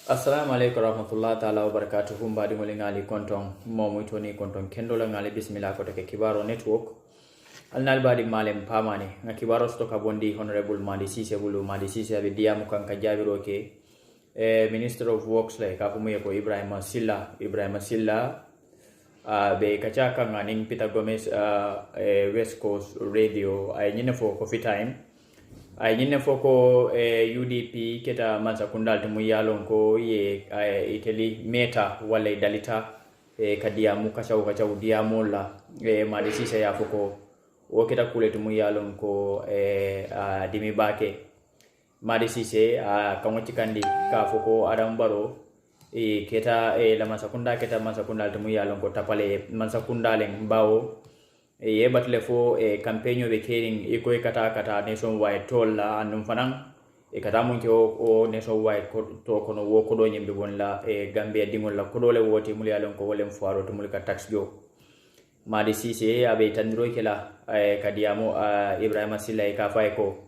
Assalamu alaikum warahmatullahi ta'ala wabarakatuhu mbadi ngoli ngali konton momu toni konton kendola ngali bismillah ko take Kibarro Network alnal badi malem pamane nga Kibarro stoka bondi honorable Madi Ceesay Madi Ceesay be diamu kan ka jabiro ke Minister of Works like kafumu ko Ebriama Sillah be kacha kan aning Peter Gomez West Coast Radio ay nyine fo coffee time ay nyine foko UDP keta mansa kundal to muyalon ko ye iteli meta wala dalita kadiamu kachaw diamu la Madi Ceesay ya foko o keta kule to muyalon ko dimi bake Madi Ceesay kamoti kandi ka foko Adam Barrow keta la mansa kundal to muyalon ko tapale mansa kundalen bawo ye batle fo campaign be kering e koy kata nationwide tolla andum fanan kata mun o nationwide to kono wo ko do nyimbe wonla Gambia dingol la ko dole woti mul yalon ko wolem foaro to mul ka tax jo Madi Ceesay abe tandiro kala kadiamo Ebriama Sillah ka fay ko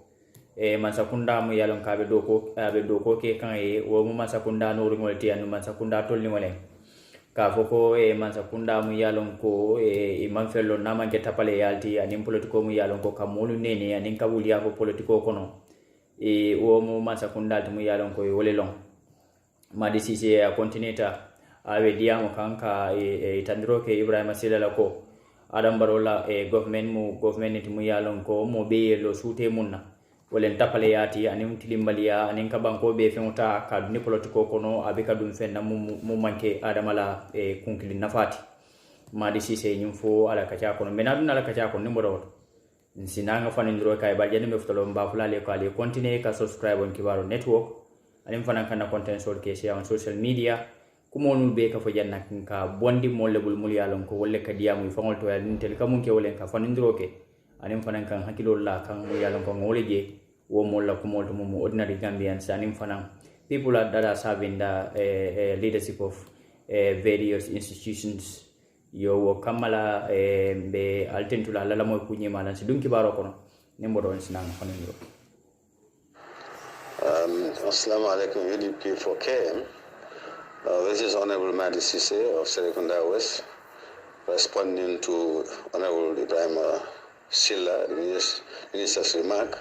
mansakunda mu yalon ka be doko ke kan wo mu mansakunda no ringol ti anu mansakunda tolni wole ka foko mansakunda mu yalon ko manfello nama geta pale yalti anim politiko mu yalon ko kamulu nene anin kabuli ya ko politiko kono wo mu mansakunda mu yalon ko wole long Madi Ceesay a continuita awe diamo kanka tandiro ke Ebriama Sillah ko Adam Barrow la government mu yalon ko mo be lo sute munna wolen tapale yati anim tilimbalia anin kabanko be femuta ka duni politiko kono abika dum fenna mu manke adamala kunkili nafati Madi Ceesay nyimfo ala kacha kono menadun ala kacha kono nimoro nsinanga fanindro kay baljani me futalo mbafula le ko ale continue ka subscribe on Kibarro Network anim fanan kana content sol ke share on social media kumonu be ka fo janna ka bondi mollebul mulyalon ko wolle ka diamu fangol to yal tel kamun ke wolen ka fanindro ke anim fanan kan hakilo la kan mulyalon ko ngoleje wo molla ko molto mum ordinary Gambians anim fanan people that are serving the leadership of various institutions yo wo kamala be altentula lala moy kunyi malan si dum Kibarro kono nembo don sinanga fanindro Assalamu alaikum UDP for KM. This is Honorable Madi Ceesay of Serekunda West, responding to Honorable Ebriama Sillah, the minister's remark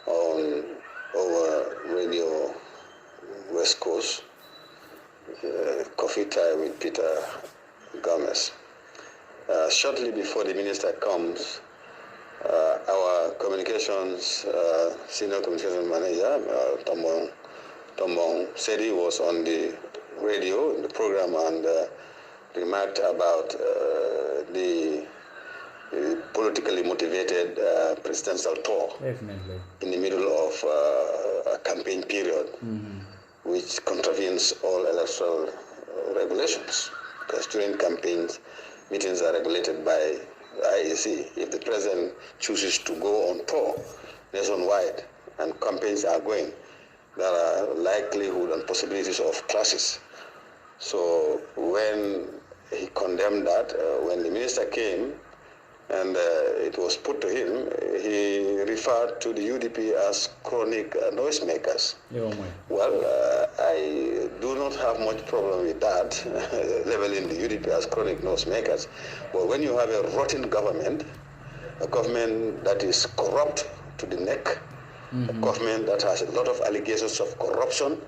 on over Radio West Coast, coffee time with Peter Gomez. Shortly before the minister comes, our senior communications manager, Dumbo, said he was on the radio in the program and remarked about the politically motivated presidential tour. Definitely. In the middle of a campaign period, which contravenes all electoral regulations, because during campaigns, meetings are regulated by IEC. If the president chooses to go on tour nationwide and campaigns are going, there are likelihood and possibilities of clashes. So when he condemned that, when the minister came and it was put to him, he referred to the UDP as chronic noisemakers. Well, I do not have much problem with that, labeling the UDP as chronic noisemakers. But when you have a rotten government, a government that is corrupt to the neck, a government that has a lot of allegations of corruption,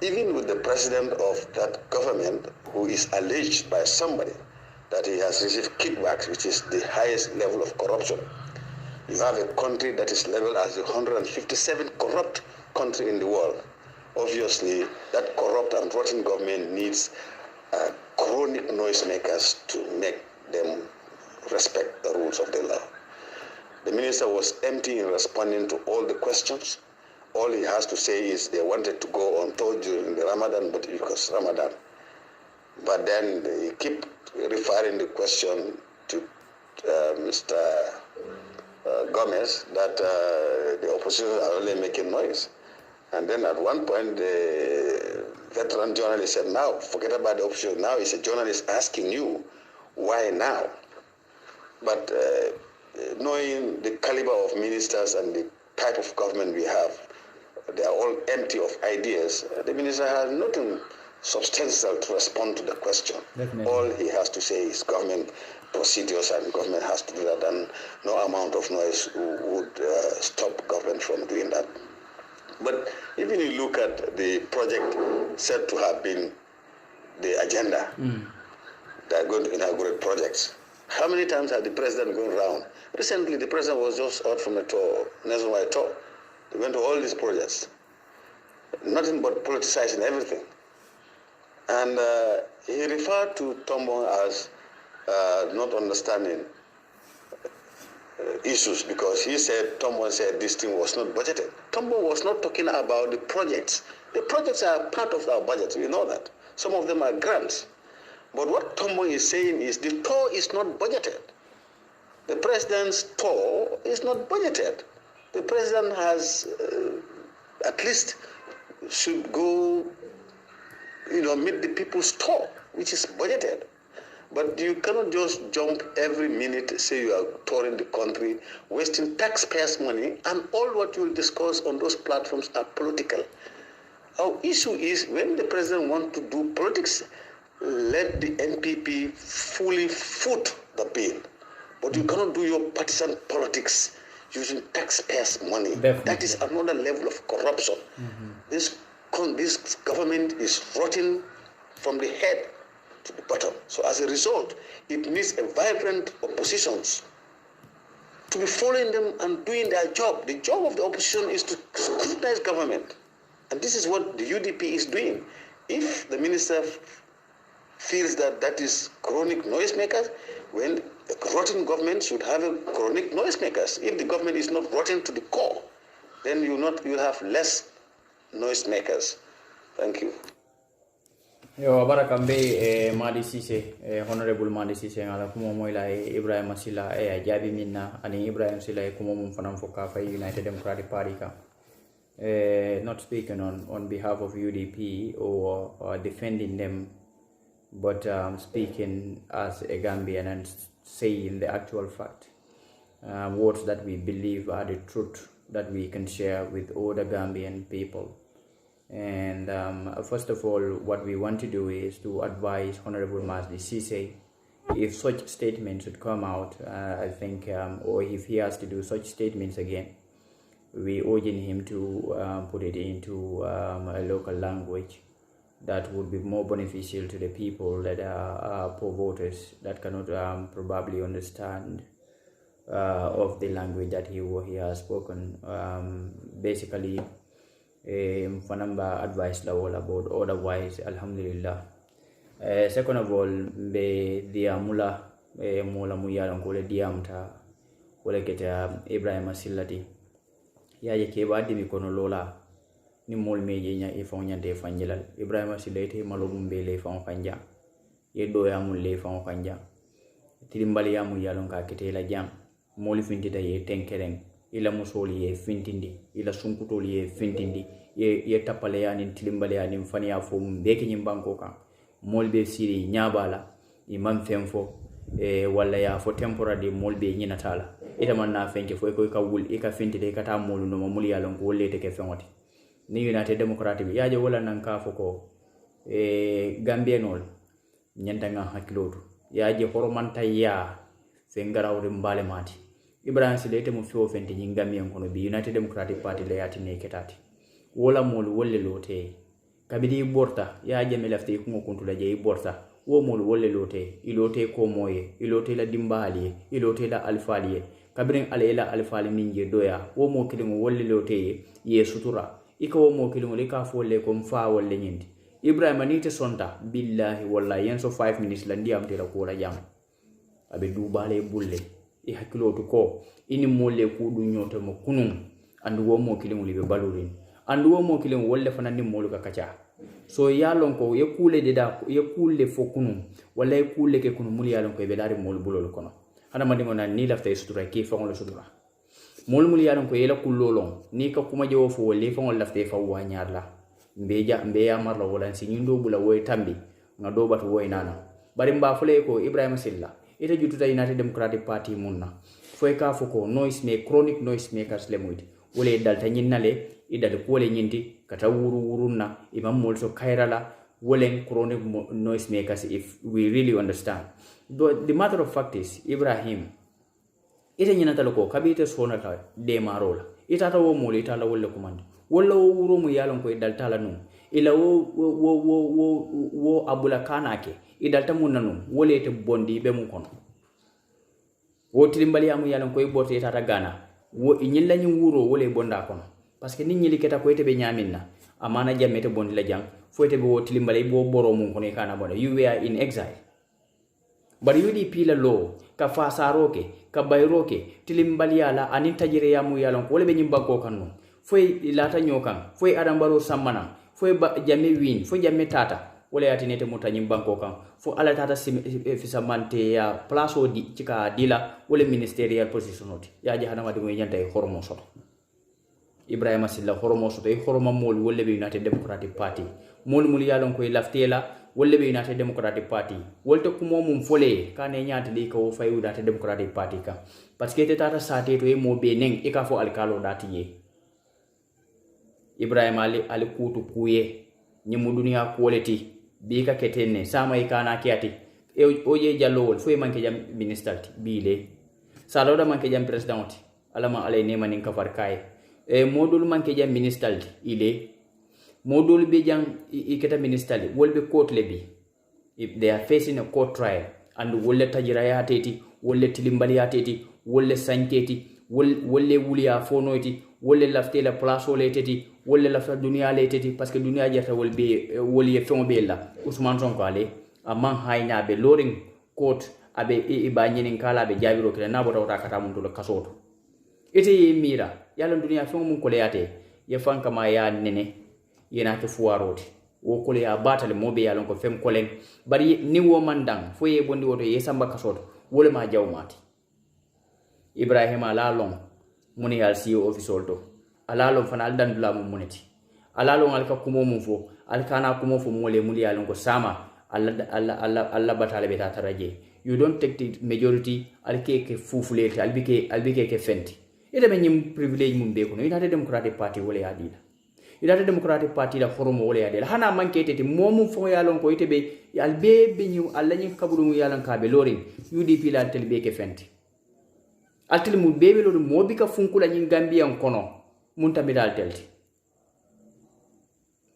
even with the president of that government who is alleged by somebody that he has received kickbacks, which is the highest level of corruption. You have a country that is labeled as the 157th corrupt country in the world. Obviously, that corrupt and rotten government needs chronic noisemakers to make them respect the rules of the law. The minister was empty in responding to all the questions. All he has to say is they wanted to go on tour during the Ramadan, but it was Ramadan. But then they keep referring the question to Mr. Gomez that the opposition are only making noise. And then at one point, the veteran journalist said, now, forget about the opposition. Now it's a journalist asking you, why now? But knowing the caliber of ministers and the type of government we have, they are all empty of ideas, the minister has nothing substantial to respond to the question. Definitely. All he has to say is government procedures and government has to do that, and no amount of noise would stop government from doing that. But even if you look at the project said to have been the agenda, they are going to inaugurate projects. How many times have the president gone around? Recently, the president was just out from a tour, nationwide tour. They went to all these projects. Nothing but politicizing everything. And he referred to Dumbo as not understanding issues because he said, Dumbo said this thing was not budgeted. Dumbo was not talking about the projects. The projects are part of our budget, you know that. Some of them are grants. But what Dumbo is saying is the tour is not budgeted. The president's tour is not budgeted. The president has at least should go, meet the people's tour, which is budgeted. But you cannot just jump every minute, say you are touring the country, wasting taxpayers' money, and all what you will discuss on those platforms are political. Our issue is when the president wants to do politics, let the NPP fully foot the bill. But you cannot do your partisan politics using taxpayers' money. Definitely. That is another level of corruption. This government is rotting from the head to the bottom. So as a result, it needs a vibrant oppositions to be following them and doing their job. The job of the opposition is to scrutinize government. And this is what the UDP is doing. If the minister feels that that is chronic noisemakers, when a rotten government should have a chronic noisemakers. If the government is not rotten to the core, then you'll have less noisemakers. Thank you. Yo barakambe Madi Ceesay Honorable Madi Ceesay ngala kumo moyla Ebriama Sillah jabi minna ani Ebriama Sillah kumo mum fanam foka fa United Democratic Party ka not speaking on behalf of UDP or defending them, but speaking as a Gambian and saying the actual fact, words that we believe are the truth that we can share with all the Gambian people. And first of all, what we want to do is to advise Honorable Madi Ceesay, if such statements should come out, I think, or if he has to do such statements again, we urge him to put it into a local language that would be more beneficial to the people that are poor voters that cannot probably understand of the language that he has spoken. Basically, Fanamba advice la all about, otherwise, Alhamdulillah. Second of all, be diamula mula muyalan kule diamta kule keta Ebriama Sillah ya ke ba dimi kono lola ni mol meje nya e fon nyande fanjilal Ebriama Sillah te malum be le fon fanja ye do ya mul le fon fanja tilimbali ya mu yalon ka kete la jam mol fintita ye tenkereng ila musoli ye fintindi ila sunkutoli ye fintindi ye tapale ya ni tilimbali ya ni fani ya fo mbeke nyimbanko kan mol be siri nyabala imam femfo wala ya fo temporary mol be nyinatala ita man na fenke fo ko ka wul e ka fintide ka ta molu no mul yalon ko wolle te ke fengoti ni United Democratic ya je wala nan ka fo ko Gambianol nyanta nga hakiloto ya je horomanta ya fengarawde mbale mati Ebriama Sillah ite mu fiwo fenti nyi Gambian kono bi United Democratic Party le yati ne ketati wala molu wolle lote kabidi borta ya je me lafte ko kuntu la je borta wo molu wolle lote ilote ko moye ilote la dimbali ilote la alfaliye kabirin alayla alfali minje doya wo mo kidin wolle lote ye sutura ika wo mo kidin le ka folle ko mfa wolle nyindi Ebriama ni te sonta billahi wallahi yenso 5 minutes la ndiyam te la ko la jam abe dubale bulle e hakiloto ko ini molle ku du nyoto mo kunum andu wo mo kidin libe balurin andu wo mo kidin wolle fanani molu ka kacha so yalon ko ye kule de da ye kule fo kunum wala ye kule ke kunum mul yalon ko be dari mol bulol kono hana mandi ngona ni lafta sutura ki fa ngol sutura mol yalon ko yela kulolon ni ka kuma jewo fo wala fa ngol lafta fa wa nyarla mbe ya marla wala si nyindo bula woy tambi nga do bat woy nana bari mba fule ko Ebriama Sillah ite jututa United Democratic Party munna foy ka fo ko chronic noise makers le muyti wala dalta nyinnale idal kole nyinti kata wurunna imam molso kairala wolen chronic noise makers if we really understand. The matter of fact is Ibrahim ite nyina talako kabite sonata de marola itata wo mole itala wolle command walla wo wuro mu yalon ko idal tala num ila wo abula kanake idal tamun nanum wolete bondi be mu kono wo tilimbali amu yalon ko ibote itata gana wo nyilla nyi wuro wole bonda kono parce que nit ñi liketa ko ite be nyaminna amana jammete bondi la jang fo ite be wo tilimbali bo boro mun kono kana bonda you were in exile. Bari UDP la lo ka fasaroke ka bayroke tilimbali ala anin tajire yamu yalon ko wole be nyimbanko kanu foy lata nyokan foy adam Barrow sammana foy jamme win foy jamme tata wole yatinete muta nyimbanko kan fo ala tata fisamante ya place di cika dila wole ministerial position oti ya jahana wadi ngoy nyanta e hormo soto Ebriama Sillah hormo soto e hormo mol wolle be United Democratic Party mol mul yalon koy laftela wolle be United Democratic Party wolte kumo mum fole kane nyaata li ko fay United Democratic Party ka parce que tata sate to e mo be nen e ka fo alkalo dati ye Ibrahima ali kutu kuye nyimu dunia quality bi ka ketene sama ikana kiati oje jallo fo manke jam minister bile saloda manke jam president alama alay ne manin kafar kay e modul manke jam minister ile modul be jam iketa minister wolbe court lebi if they are facing a court trial and wolle tajira ya teti wolle tilimbali ya teti wolle sanketi wolle wuliya fonoiti wolle laftela place ole teti wolle lafta dunia le teti parce que dunia jata wolye fon be la Ousmane Sonko ale amman hayna be loring court abe iba nyinin kala be jabiro kala na bota wata kata mun to kasoto ite ye mira yalla dunia fon mun ko le yate ye fanka ma ya nene yena ke fuwaroti wo ko le ya batale mobe yalla ko fem kolen bari ni wo mandang fo ye bondi woto ye samba kasoto wole ma jawmati Ibrahima lalong muni al CEO official to alalon fana aldan dula mun muneti alalon alka kumo mun fo alkana kumo fo mole muli alon ko sama alla batale beta taraje you don't take the majority alke ke fufulete albike ke fenti ida be nyim privilege mun be ko no United Democratic Party wole adila United Democratic Party la horomo wole adila hana mankete te momum fo yalon ko itebe albe be nyu alla nyi kabulu mu yalon ka be loring UDP la telbe ke fenti altel mu bebe lo mobi ka funkula nyi Gambian kono munta bidal telti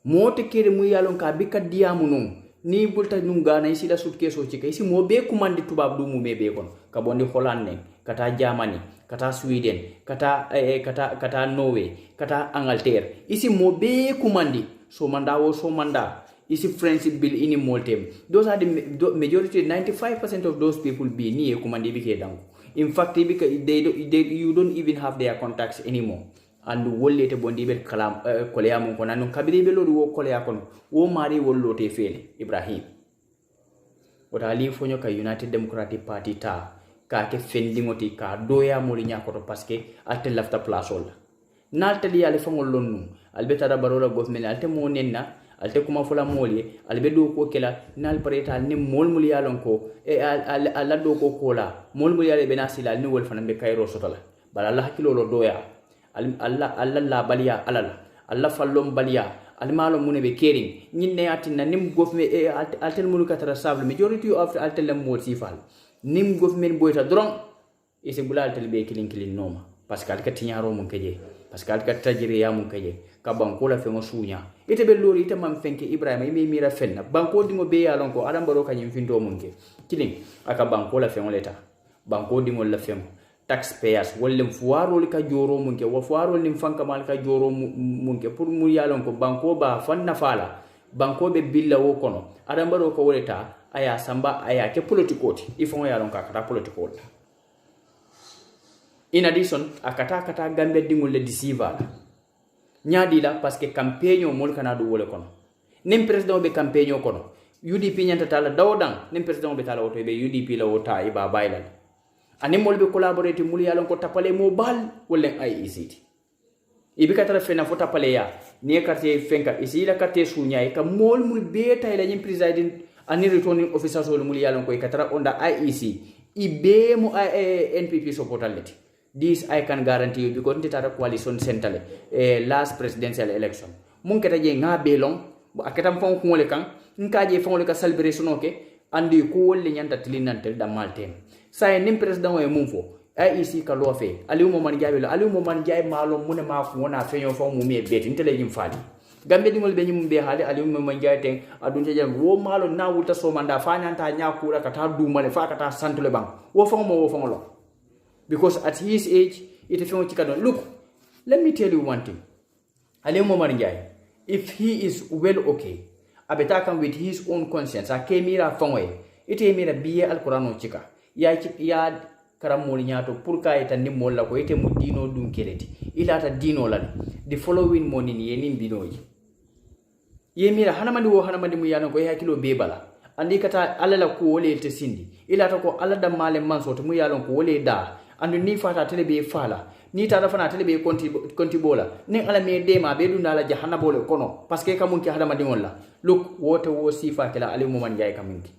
mote kere mu yalon ka bika diamu num ni bulta num gana isi la suitcase o cika isi mo be kumandi tubab du mu mebe kon ka bondi Holland kata Germany kata Sweden kata Norway kata Angleterre isi mo be kumandi so manda isi friendship bill ini moltem those are the majority 95% of those people be ni kumandi bike dango in fact because you don't even have their contacts anymore and wolle te bondi be kalam koleya mon kono non kabiri be lodu wo koleya kono wo mari wollo te fele Ibrahim wota li fonyo ka United Democratic Party ta ka ke fendingoti ka doya mo li nyakoto parce que alte lafta place olla nalta li ale fangol lonnu albeta da barola government alte mo nenna alte kuma fula moli albe do ko kela nal pareta ni mol mul yalon ko e alla do ko kola mol mul yale benasila ni wol fanan be kayro sotola bala Allah hakilo lo doya Allah la baliya alala Allah fallom baliya almalo munebe caring nyinne atina nim government e altel mulu katara sable majority of altel mo sifal nim government boyta dron ise bulal tel be kilin noma parce que alka tinyaro mun keje parce que alka tajiri ya mun keje ka banko la fe mo sunya ite be lori ite mam fenke Ibrahima ime mira fenna banko dingo be yalon ko adam baro kanyim findo mun ke kilin aka banko la fe mo leta banko dingo la fe taxpayers wollem fuwarol ka joro munke wo fuwarol nim fanka mal ka joro munke pour mu yalon ko banko ba fanna fala banko be billa wo kono adam baro ko woleta aya samba aya ke politikoti ifon yalon ka kata politikol in addition akata gambe dingol le deceiver nyaadi la parce que campaign mol kana do wole kono nim president be campaign kono UDP nyanta tala dawdan nim president be tala woto be UDP la wota iba baylal ani molbe collaborate mul yalon ko tapale mo bal wolen IEC ibi katara fena fo tapale ya ni quartier fenka isi la quartier sunya ka mol mul beta ila nyim president ani returning officers wol mul yalon ko katara onda IEC ibe mo NPP supportality This I can guarantee you because the coalition centrale last presidential election. Mun keta je nga belong akatam fon ko le kan nka je fon le ka celebration oke andi ko wolle nyanta tilinantel da maltem say nim president o mum fo IEC ka lo fe aliou mo man jabe aliou mo man jabe malo mun ma ko wona feño fo mu me beti ntele nyim fali gambe dingol be nyim be haade aliou mo man jabe ten adun te jam wo malo na wuta so manda fa nyanta nyakura kata dumale fa kata santule bang wo fo mo wo fo lo because at his age it feño cikadon look let me tell you one thing aliou mo man jabe if he is well okay abetaka with his own conscience akemira fongwe ite mira biye alqur'ano cika ya karamol nyato pour ka eta ni molla ko ite mu dino dum keleti ilata dino la the following morning yenin binoji yemira hanamandi mu yana ko hakilo bebala andi kata alala ko wole te sindi ilata ko alada male manso to mu yalon ko wole da andu ni fata telebe fala ni tara fana telebe konti bola ni ala me dema be dunda la jahanna bole kono parce que kamun ki hadama dingol la look wote wo sifa kala alimu man jay kamunki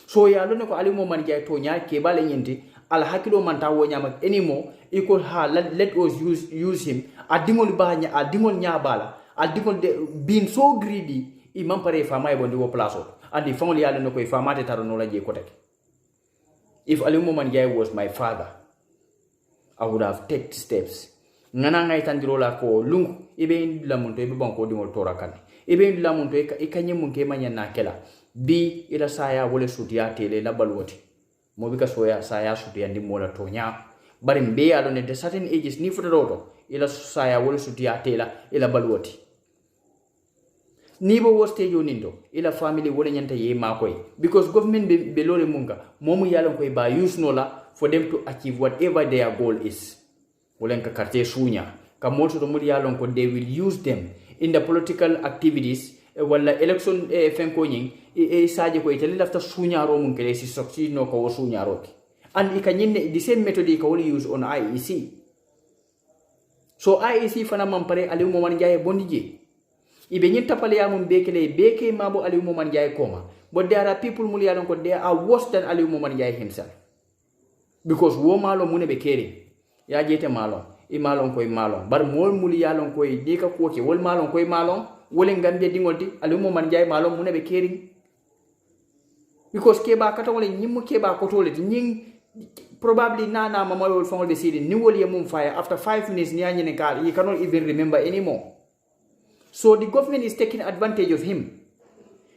so ya lone ko alimu man jay to nya ke bale nyinti al hakilo man ta wo nyama anymore equal ha let us use him adingol banya adingol nya bala adingol being so greedy imam pare fama e bondi wo place andi fongol ya lone ko fama te taro no la je ko tek if alimu man jay was my father I would have taken steps. Ngana ngai tandiro la ko lungu ibe la munto ibe banko di mol tora kan. Ibe la munto e kanye munke manya na kela. Bi ila saya wole sutia tele la balwoti. Mo bika soya saya sutia ndi mola tonya. Bari mbe alo ne de certain ages ni futa roto ila saya wole sutia tela ila balwoti. Nibo wo stage nindo ila family wole nyanta ye makoy because government be lole munga momu yalon koy ba use no la for them to achieve whatever their goal is. Wolenka karte sunya. Kamolso to muri yalon ko they will use them in the political activities wala election fenko nying saje ko itali lafta sunya ro mun kele si soksi no ko sunya ro. And ikanyine the same method ka will use on IEC. So IEC fana mampare aliu mo man jaye bondije. Ibe nyinta pale ya mun beke mabo aliu mo man jaye koma. But there are people muri yalon ko they are worse than aliu mo man jaye himself. Because wo malo mune be keri ya jete malo i malon koy malon bar mol muli yalon koy de ka ko ke wol malon koy malon wole ngambe dingolti alumo man jay malon mune be keri because ke ba kata wole nyim ke ba ko tole nying probably nana mama wol fongol be sidi ni wol yemum fire after 5 minutes ni anyene kar you cannot even remember anymore. So the government is taking advantage of him.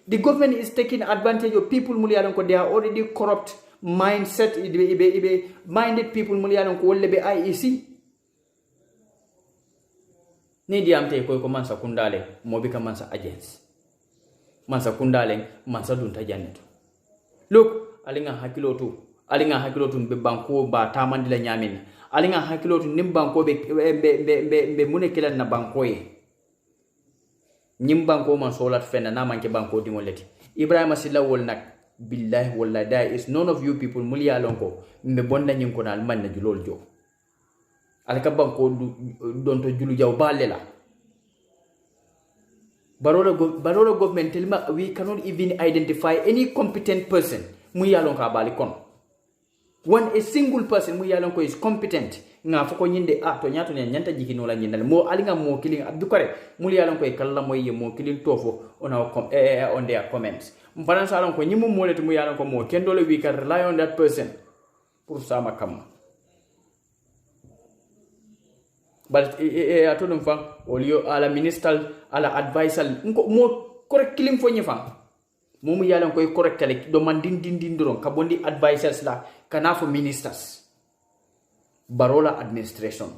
The government is taking advantage of people muli yalon ko they are already corrupt mindset ibe minded people muliano ko wolle be IEC ni diamte ko mansa kundale mobi ka mansa agents mansa kundale mansa dunta janneto look alinga hakilotu be banko ba tamandi la nyamin alinga hakilotu nim banko be munekilan na banko ye nyim banko man solat fenna na manke banko dimoleti Ebriama Sillah wol nak billahi wallahi there is none of you people mulia lonko mbe bonda nyin ko dal man na julol jo alka banko don to julu jaw balela Barrow government telma we cannot even identify any competent person muya lonka bali kon when a single person muya lonko is competent nga foko nyinde to nyato nyanta jikino la nyindal mo alinga mo killing abdukare mulia lonko e kala moye mo killing tofo on their comments mfanan salon ko nyimu molet mu yalan ko mo kendole we can rely on that person pour sama kam but atodum fa olio ala minister ala advisor ko mo correct killing fo nyifa momu yalan ko correct kale do man din doron ka bondi advisors la kana fo ministers Barrow administration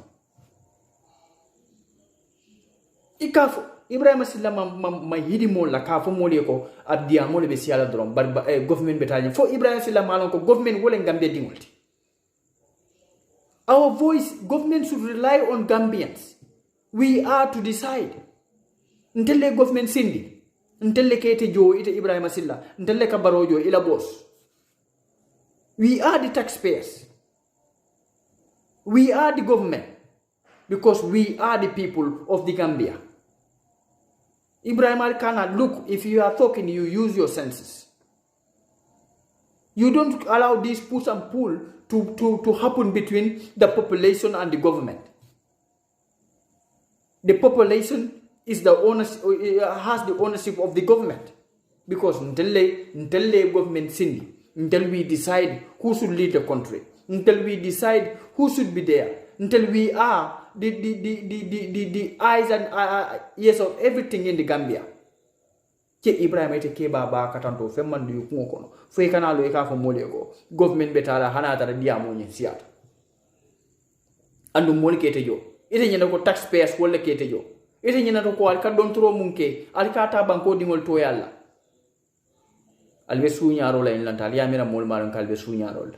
ikafo Ebriama Sillah ma hidi mo la ka fo mole ko abdiya mole be siala dron bar government betali fo Ebriama Sillah malon ko government wole Gambia dingolti our voice government should rely on Gambians we are to decide ntelle government sindi ntelle kete jo ite Ebriama Sillah ntelle ka Barrow jo ila boss we are the taxpayers we are the government because we are the people of the Gambia. Ebriama cannot look, if you are talking, you use your senses. You don't allow this push and pull to happen between the population and the government. The population is the ownership, has the ownership of the government, because until the government sindi, until we decide who should lead the country, until we decide who should be there, until we are the eyes and ears of everything in the Gambia. Ke Ebriama ite ke baba katanto femman du ko kono fo e kanalo e ka fo molego government betala hanata dia mo nyi siata andu mol ke tejo ite nyina ko taxpayers wala ke tejo ite nyina to ko al ka don tro munke al ka ta banko dingol to yalla albe suñaro la en lantal yamira mol malon kalbe suñaro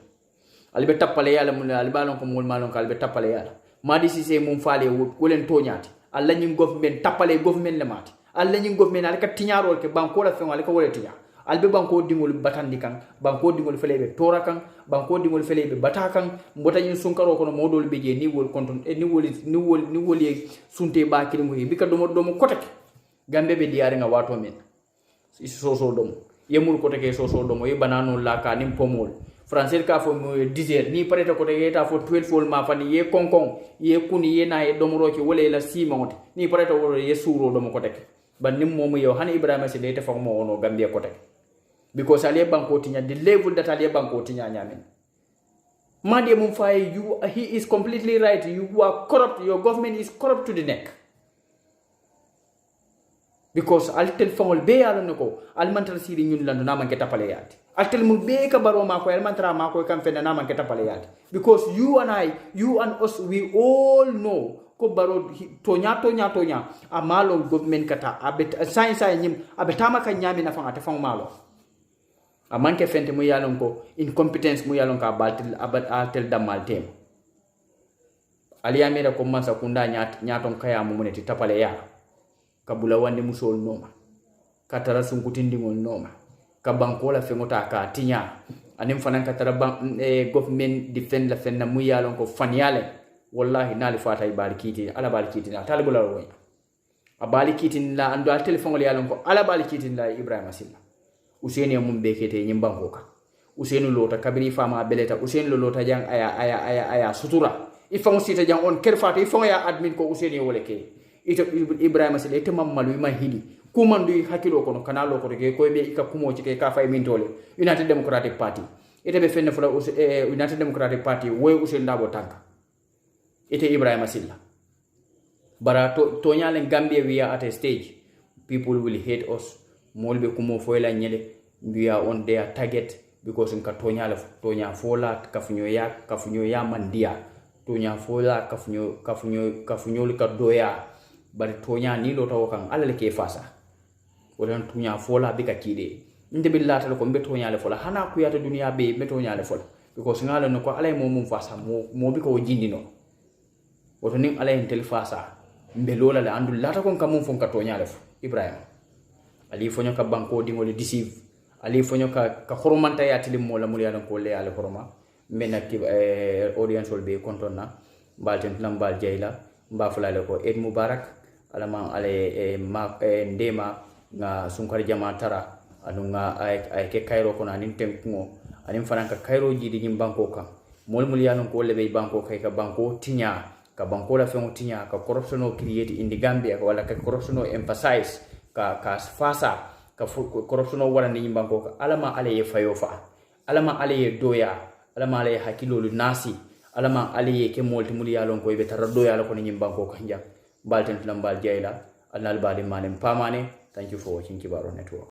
albe tapale yalla mun albe balon ko mol malon kalbe tapale yalla Madi Ceesay mum faale wolen toñati alla nyim government tapale government le mati alla nyim government ala ka tiñarol ke banko la fen ala ka wole tiña albe banko dingol batandi kan banko dingol felebe tora kan banko dingol felebe bata kan mbota nyin sunkaro kono modol beje ni wol konton e ni wol sunte ba kilingo bi ka domo kotake gambe be diare nga wato men soso domo yemul kotake soso domo e banano la ka nim pomol français ka fo mo dizer ni pareta ko de ta fo 12 fol ma fani ye konkon ye kuni ye na e domoro ki wole la simonte ni pareta wo ye suro domo kotake ban nim momu yo han Ebriama Sillah te fa mo wono Gambia kotake, because ali banko tinya the level that ali banko tinya nyamen Madi mum fay he is completely right, you are corrupt, your government is corrupt to the neck, because altel fangol be yalo nako almantal siri ñun landu na man ke tapale yati altel mul be ka baro mako almantara mako kam fena na man ke tapale yati, because you and us, we all know ko baro tonya amalo government kata abet science nyim abetama ka nyami na fanga te fang malo amanke fente mu yalon ko incompetence mu yalon ka baltil abat altel damal tem ali amira ko mansa kunda nyaton kaya mu muneti tapale ya kabula wande musol noma katara sunkutindi ngol noma ka bankola fengota ka tinya anim fanan katara government defend la fenna mu yalon ko fanyale wallahi nali fata ibalikiti ala balikiti na talibula roya abalikiti la ando al telephone yalon ko ala balikiti la Ebriama Sillah useni mum bekete nyimbango ka useni lota kabiri fama beleta useni lota jang aya sutura ifango sita jang on kerfata ifango ya admin ko useni wole ke ito Ebriama Sillah ite mammalu ma hidi kumandu hakilo kono kanalo ko ke ko be ika kumo ci ke ka fay mintole United Democratic Party ite be fenne fula United Democratic Party woy useni ndabo tanka ite Ebriama Sillah bara to nyalen Gambia, we are at a stage people will hate us molbe kumo foyla nyele we are on their target because in tonya fola kafunyo ya mandia tonya fola kafunyo ka doya bari tonya ni lo taw kan alale ke fasa wodan tonya fola be ka kide inde billata ko be tonya le fola hana ku yata dunia be tonya le fola because ngalo no ko alay mum fasa mo bi ko jindino woto nim ala en tel fasa mbe lola la andu lata kon kam fon ka tonya lef Ebriama ali fonyo ka banko dingol deceive ali fonyo ka horomanta ya tilim mo la mul ya ko le ala horoma mbe nak audience wol be kontonna balten lambal jeyla mba fulale ko Eid Mubarak alama ale ndema nga sunkar jama tara anu nga ay ke kayro ko nanin tempo anim fanan ka kayro jidi nyim banko ka mul ya ko le be banko kay ka banko tinya ka banko la fengo tinya ka corruption o create in the Gambia wala ka corruption o emphasize ka fasa ka corruption o wala ni banko ka alama ale ye fayofa alama ale ye doya alama ale hakilo lu nasi alama ale ye ke molti mul yalon ko be tar doya la ko ni banko ka njam balten lambal jeyla alnal bali manem pamane. Thank you for watching Kibarro Network.